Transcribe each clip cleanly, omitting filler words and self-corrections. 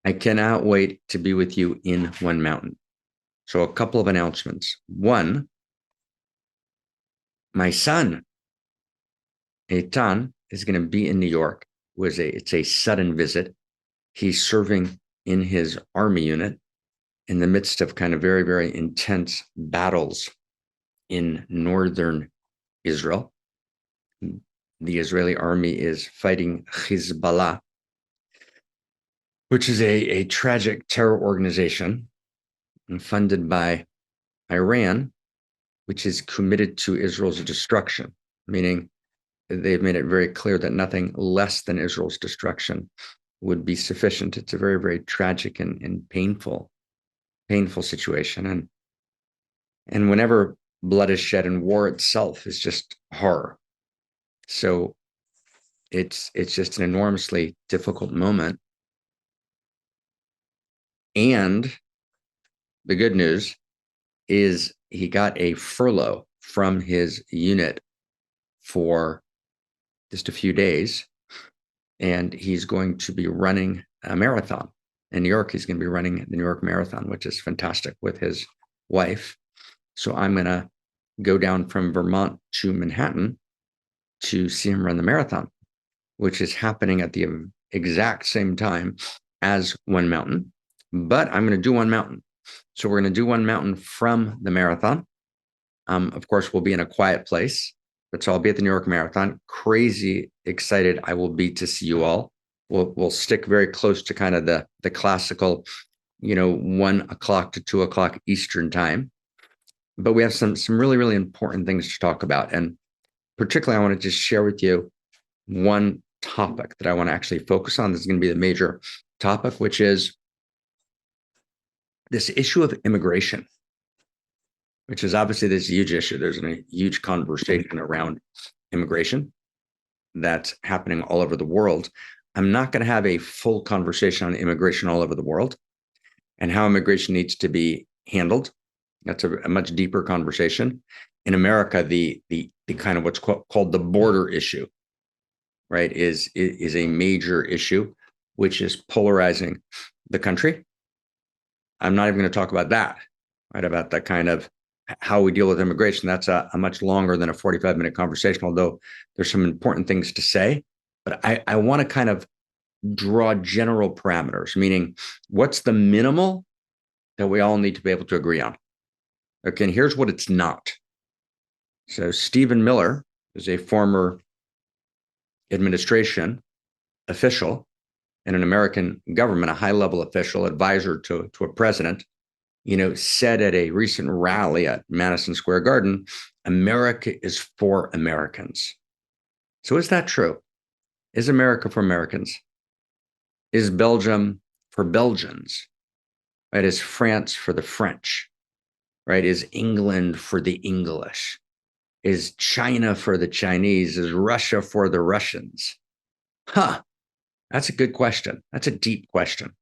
I cannot wait to be with you in one mountain. So a couple of announcements. One, my son, Eitan, is going to be in New York. It's a sudden visit. He's serving in his army unit in the midst of kind of very, very intense battles in northern Israel. The Israeli army is fighting Hezbollah, which is a tragic terror organization funded by Iran, which is committed to Israel's destruction, meaning they've made it very clear that nothing less than Israel's destruction would be sufficient. It's a very, very tragic and painful situation. And whenever blood is shed, and war itself is just horror. So it's just an enormously difficult moment. And the good news is he got a furlough from his unit for just a few days, and he's going to be running a marathon in New York. He's going to be running the New York Marathon, which is fantastic, with his wife. So I'm going to go down from Vermont to Manhattan to see him run the marathon, which is happening at the exact same time as One Mountain. But I'm going to do One Mountain. So we're going to do One Mountain from the marathon. Of course, we'll be in a quiet place, but so I'll be at the New York Marathon. Crazy excited I will be to see you all. We'll stick very close to kind of the classical, 1 o'clock to 2 o'clock Eastern time. But we have some really, really important things to talk about. And particularly, I want to just share with you one topic that I want to actually focus on. This is going to be the major topic, which is this issue of immigration, which is obviously this huge issue. There's a huge conversation around immigration that's happening all over the world. I'm not going to have a full conversation on immigration all over the world and how immigration needs to be handled. That's a much deeper conversation. In America, the kind of what's called the border issue, right, is a major issue, which is polarizing the country. I'm not even going to talk about that, right, about that kind of how we deal with immigration. That's a much longer than a 45-minute conversation, although there's some important things to say. But I want to kind of draw general parameters, meaning what's the minimal that we all need to be able to agree on. Okay, and here's what it's not. So Stephen Miller is a former administration official in an American government, a high-level official, advisor to a president, said at a recent rally at Madison Square Garden, America is for Americans. So is that true? Is America for Americans? Is Belgium for Belgians? Right? Is France for the French? Right? Is England for the English? Is China for the Chinese? Is Russia for the Russians? That's a good question. That's a deep question.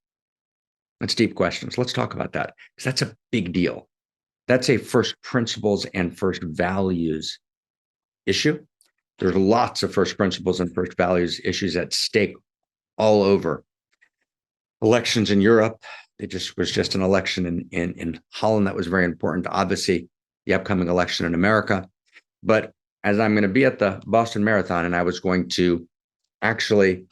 That's deep questions. Let's talk about that, because that's a big deal. That's a first principles and first values issue. There's lots of first principles and first values issues at stake all over. Elections in Europe. It was just an election in Holland that was very important. Obviously, the upcoming election in America. But as I'm going to be at the Boston Marathon, and I was going to actually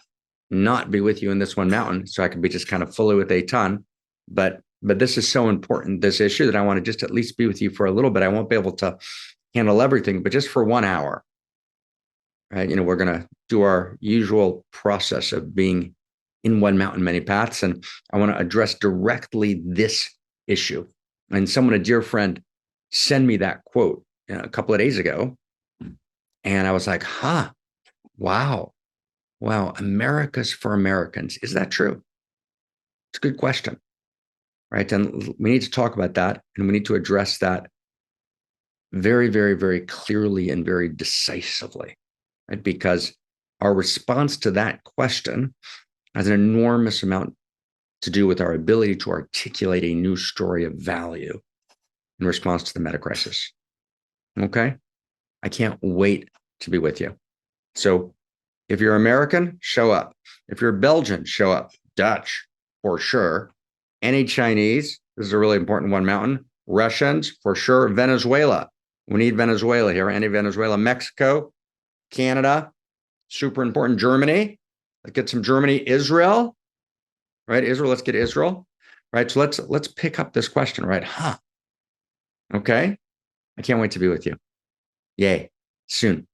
not be with you in this One Mountain, so I could be just kind of fully with Eitan. But this is so important, this issue, that I want to just at least be with you for a little bit. I won't be able to handle everything, but just for 1 hour. Right? We're going to do our usual process of being in One Mountain, Many Paths, and I want to address directly this issue. And a dear friend, sent me that quote a couple of days ago, and I was like, wow, America's for Americans. Is that true? It's a good question, right? And we need to talk about that, and we need to address that very, very, very clearly and very decisively, right? Because our response to that question has an enormous amount to do with our ability to articulate a new story of value in response to the meta crisis. Okay? I can't wait to be with you. So if you're American, show up. If you're Belgian, show up. Dutch, for sure. Any Chinese, this is a really important one, Mountain. Russians, for sure. Venezuela, we need Venezuela here. Any Venezuela. Mexico, Canada, super important. Germany, let's get some Germany. Israel, right? Israel, let's get Israel, right? So let's pick up this question, right? Okay. I can't wait to be with you. Yay. Soon.